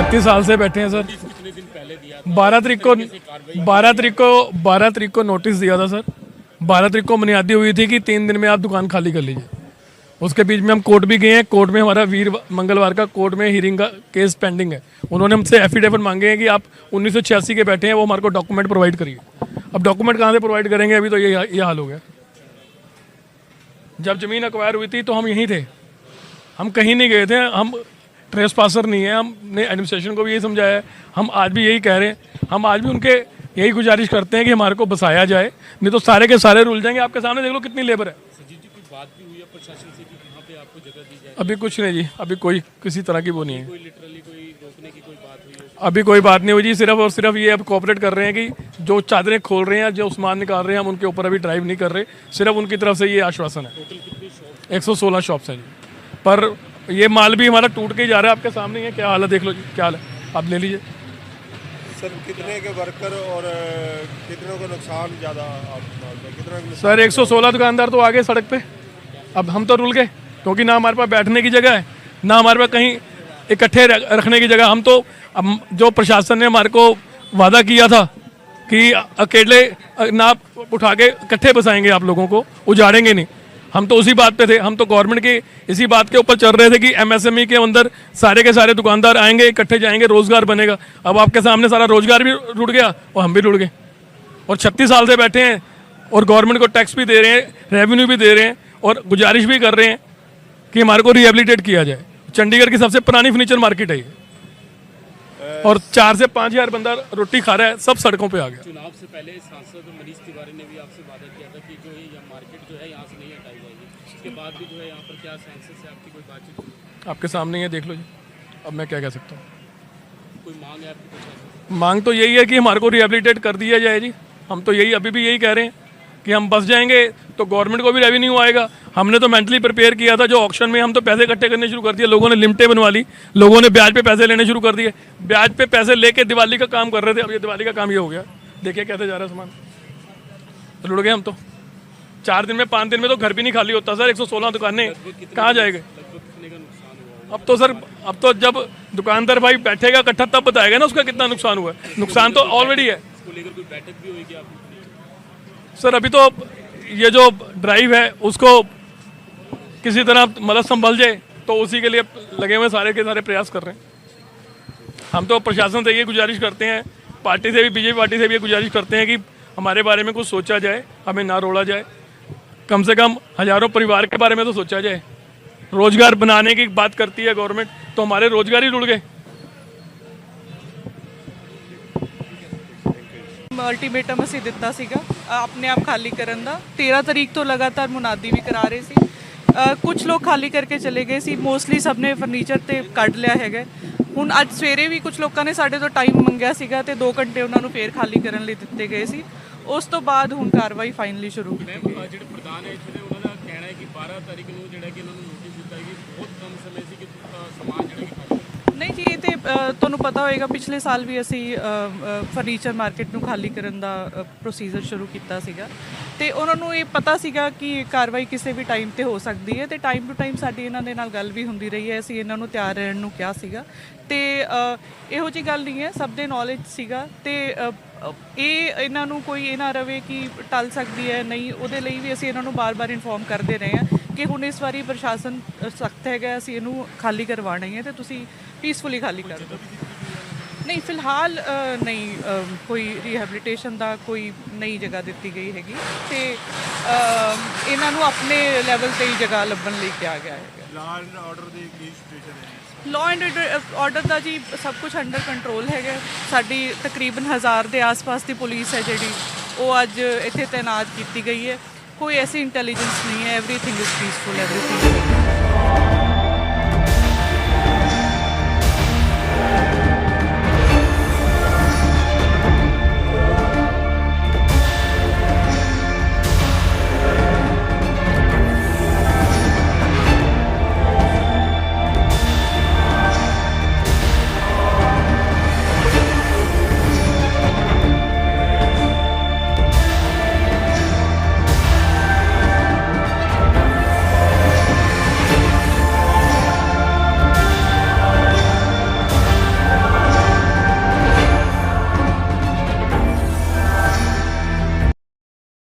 36 साल से बैठे हैं सर। 12 तारीख को नोटिस दिया था सर। 12 तारीख को बुनियादी हुई थी कि 3 दिन में आप दुकान खाली कर लीजिए। उसके बीच में हम कोर्ट भी गए हैं। कोर्ट में हमारा मंगलवार का कोर्ट में हियरिंग का केस पेंडिंग है। उन्होंने हमसे एफिडेविट मांगे हैं कि आप 1986 के बैठे हैं, वो हमारे को डॉक्यूमेंट प्रोवाइड करिए। अब डॉक्यूमेंट कहाँ से प्रोवाइड करेंगे? अभी तो ये हाल हो गया। जब ज़मीन एक्वायर हुई थी तो हम यहीं थे, हम कहीं नहीं गए थे। हम ट्रेस पासर नहीं है। हमने एडमिनिस्ट्रेशन को भी यही समझाया है। हम आज भी यही कह रहे हैं। हम आज भी उनके यही गुजारिश करते हैं कि हमारे को बसाया जाए, नहीं तो सारे के सारे रुल जाएंगे। आपके सामने देख लो कितनी लेबर है। बात भी हुई है प्रशासन से कि कहाँ पे आपको जगह दी जाए? अभी कुछ नहीं जी, अभी कोई किसी तरह की वो नहीं है। कोई लिटरली कोई रोकने की कोई बात हुई है? अभी कोई बात नहीं हुई जी। सिर्फ और सिर्फ ये अब कोऑपरेट कर रहे हैं कि जो चादरें खोल रहे हैं, जो सामान निकाल रहे हैं, हम उनके ऊपर अभी ड्राइव नहीं कर रहे। सिर्फ उनकी तरफ से ये आश्वासन है। टोटल कितनी शॉप? 116 शॉप्स हैं जी। पर ये माल भी हमारा टूट के ही जा रहा है। आपके सामने ही है क्या हाल है, देख लो जी क्या हाल है, आप ले लीजिए। सर कितने के वर्कर और कितनों का नुकसान ज़्यादा आप मानते हैं? कितना नुकसान? सर 116 दुकानदार तो आ गए सड़क पे। अब हम तो रुल गए क्योंकि ना हमारे पास बैठने की जगह है, ना हमारे पास कहीं इकट्ठे रखने की जगह। हम तो अब जो प्रशासन ने हमारे को वादा किया था कि अकेले ना उठा के इकट्ठे बसाएंगे, आप लोगों को उजाड़ेंगे नहीं, हम तो उसी बात पे थे। हम तो गवर्नमेंट की इसी बात के ऊपर चल रहे थे कि एमएसएमई के अंदर सारे के सारे दुकानदार आएंगे, इकट्ठे जाएंगे, रोजगार बनेगा। अब आपके सामने सारा रोजगार भी रुट गया और हम भी रुट गए। और 36 साल से बैठे हैं और गवर्नमेंट को टैक्स भी दे रहे हैं, रेवेन्यू भी दे रहे हैं और गुजारिश भी कर रहे हैं कि हमारे को रिहेबिलिटेट किया जाए। चंडीगढ़ की सबसे पुरानी फर्नीचर मार्केट है ये, और 4 से 5 हज़ार बंदा रोटी खा रहा है, सब सड़कों पे आ गया। चुनाव से पहले सांसद मनीष तिवारी ने भी आपसे वादा किया था कि जो ये मार्केट जो है यहाँ से नहीं हटाई जाएगी। इसके बाद भी जो है यहाँ पर क्या सांसद से आपकी कोई बातचीत हुई? आपके सामने ही है, देख लो जी। अब मैं क्या कह सकता हूँ? कोई मांग है आपकी प्रशासन? मांग तो यही है कि हमारे को रिहेबिलिटेट कर दिया जाए जी। हम तो यही अभी भी यही कह रहे हैं कि हम बस जाएंगे तो गवर्नमेंट को भी रेवेन्यू आएगा। हमने तो मेंटली प्रिपेयर किया था, जो ऑक्शन में हम तो पैसे इकट्ठे करने शुरू कर दिए। लोगों ने लिमिटें बनवा ली, लोगों ने ब्याज पे पैसे लेने शुरू कर दिए। ब्याज पे पैसे लेके दिवाली का काम कर रहे थे। अब ये दिवाली का काम ये हो गया, देखिए कैसे जा रहा है सामान। तो लुट गए हम तो। 4 दिन में 5 दिन में तो घर भी नहीं खाली होता सर। 116 दुकानें कहाँ जाएंगे? लगभग कितने का नुकसान हुआ? अब तो सर, अब तो जब दुकानदार भाई बैठेगा इकट्ठा तब बताएगा ना उसका कितना नुकसान हुआ है। नुकसान तो ऑलरेडी है। इसको लेकर कोई बैठक भी होगी आपकी? सर अभी तो ये जो ड्राइव है उसको किसी तरह मतलब संभल जाए, तो उसी के लिए लगे हुए सारे के सारे प्रयास कर रहे हैं। हम तो प्रशासन से ये गुजारिश करते हैं, पार्टी से भी, बीजेपी पार्टी से भी ये गुजारिश करते हैं कि हमारे बारे में कुछ सोचा जाए, हमें ना रोड़ा जाए। कम से कम हज़ारों परिवार के बारे में तो सोचा जाए। रोजगार बनाने की बात करती है गवर्नमेंट, तो हमारे रोजगार ही रुड़ गए। ਅਲਟੀਮੇਟਮ ਅਸੀਂ ਦਿੱਤਾ ਸੀਗਾ ਆਪਣੇ ਆਪ ਖਾਲੀ ਕਰਨ ਦਾ। 13 ਤਰੀਕ ਤੋਂ ਲਗਾਤਾਰ ਮੁਨਾਦੀ ਵੀ ਕਰਾ ਰਹੇ ਸੀ। ਕੁਝ ਲੋਕ ਖਾਲੀ ਕਰਕੇ ਚਲੇ ਗਏ ਸੀ, ਮੋਸਟਲੀ ਸਭ ਨੇ ਫਰਨੀਚਰ ਤੇ ਕੱਢ ਲਿਆ ਹੈਗਾ। ਹੁਣ ਅੱਜ ਸਵੇਰੇ ਵੀ ਕੁਝ ਲੋਕਾਂ ਨੇ ਸਾਡੇ ਤੋਂ ਟਾਈਮ ਮੰਗਿਆ ਸੀਗਾ ਤੇ 2 ਘੰਟੇ ਉਹਨਾਂ ਨੂੰ ਫੇਰ ਖਾਲੀ ਕਰਨ ਲਈ ਦਿੱਤੇ ਗਏ ਸੀ। ਉਸ ਤੋਂ ਬਾਅਦ ਹੁਣ ਕਾਰਵਾਈ ਫਾਈਨਲੀ ਸ਼ੁਰੂ ਕੀਤੀ ਗਈ। ਜਿਹੜੇ ਪ੍ਰਧਾਨ ਹੈ ਇੱਥੇ ਦੇ ਉਹਨਾਂ ਦਾ ਕਹਿਣਾ ਹੈ ਕਿ 12 ਤਾਰੀਖ ਨੂੰ ਜਿਹੜਾ ਕਿ ਇਹਨਾਂ ਨੂੰ ਨੋਟਿਸ ਦਿੱਤਾ ਹੈ ਕਿ ਬਹੁਤ ਕਮ ਸਮੇਂ ਸੀ ਕਿ ਸਮਾਨ ਜਿਹੜਾ ਕਿ ਨਹੀਂ ਜੀ, ਇਹ ਤੇ ਤੁਹਾਨੂੰ ਪਤਾ ਹੋਏਗਾ ਪਿਛਲੇ ਸਾਲ ਵੀ ਅਸੀਂ ਫਰਨੀਚਰ ਮਾਰਕੀਟ ਨੂੰ ਖਾਲੀ ਕਰਨ ਦਾ ਪ੍ਰੋਸੀਜਰ ਸ਼ੁਰੂ ਕੀਤਾ ਸੀਗਾ ਤੇ ਉਹਨਾਂ ਨੂੰ ਇਹ ਪਤਾ ਸੀਗਾ ਕਿ ਕਾਰਵਾਈ ਕਿਸੇ ਵੀ ਟਾਈਮ ਤੇ ਹੋ ਸਕਦੀ ਹੈ ਤੇ ਟਾਈਮ ਟੂ ਟਾਈਮ ਸਾਡੀ ਇਹਨਾਂ ਦੇ ਨਾਲ ਗੱਲ ਵੀ ਹੁੰਦੀ ਰਹੀ ਹੈ। ਅਸੀਂ ਇਹਨਾਂ ਨੂੰ ਤਿਆਰ ਰਹਿਣ ਨੂੰ ਕਿਹਾ ਸੀਗਾ ਤੇ ਇਹੋ ਜਿਹੀ ਗੱਲ ਨਹੀਂ ਹੈ, ਸਭ ਦੇ ਨੌਲੇਜ ਸੀਗਾ ਤੇ ਇਹ ਇਹਨਾਂ ਨੂੰ ਕੋਈ ਇਹ ਨਾ ਰਵੇ ਕਿ ਟਲ ਸਕਦੀ ਹੈ, ਨਹੀਂ, ਉਹਦੇ ਲਈ ਵੀ ਅਸੀਂ ਇਹਨਾਂ ਨੂੰ ਬਾਰ-ਬਾਰ ਇਨਫੋਰਮ ਕਰਦੇ ਰਹੇ ਹਾਂ ਕਿ ਹੁਣ ਇਸ ਵਾਰੀ ਪ੍ਰਸ਼ਾਸਨ ਸਖਤ ਹੈਗਾ, ਅਸੀਂ ਇਹਨੂੰ ਖਾਲੀ ਕਰਵਾਉਣਾ ਹੀ ਹੈ ਤੇ ਤੁਸੀਂ ਪੀਸਫੁਲੀ ਖਾਲੀ ਕਰ ਦਿਓ। ਨਹੀਂ, ਫਿਲਹਾਲ ਨਹੀਂ ਕੋਈ ਰਿਹੈਬਿਲਿਟੇਸ਼ਨ ਦਾ ਕੋਈ ਨਈ ਜਗ੍ਹਾ ਦਿੱਤੀ ਗਈ ਹੈਗੀ ਤੇ ਇਹਨਾਂ ਨੂੰ ਆਪਣੇ ਲੈਵਲ 'ਤੇ ਹੀ ਜਗ੍ਹਾ ਲੱਭਣ ਲਈ ਕਿਹਾ ਗਿਆ ਹੈਗਾ। Law and order the Ki situation ਹੈ? ਲਾਅ ਐਂਡ ਆਰਡਰ ਦਾ ਜੀ ਸਭ ਕੁਝ ਅੰਡਰ ਕੰਟਰੋਲ ਹੈਗਾ। ਸਾਡੀ ਤਕਰੀਬਨ 1000 ਦੇ ਆਸ-ਪਾਸ ਦੀ ਪੁਲਿਸ ਹੈ ਜਿਹੜੀ ਉਹ ਅੱਜ ਇੱਥੇ ਤੈਨਾਤ ਕੀਤੀ ਗਈ ਹੈ। ਕੋਈ ਐਸੀ ਇੰਟੈਲੀਜੈਂਸ ਨਹੀਂ ਹੈ। Everything is peaceful, everything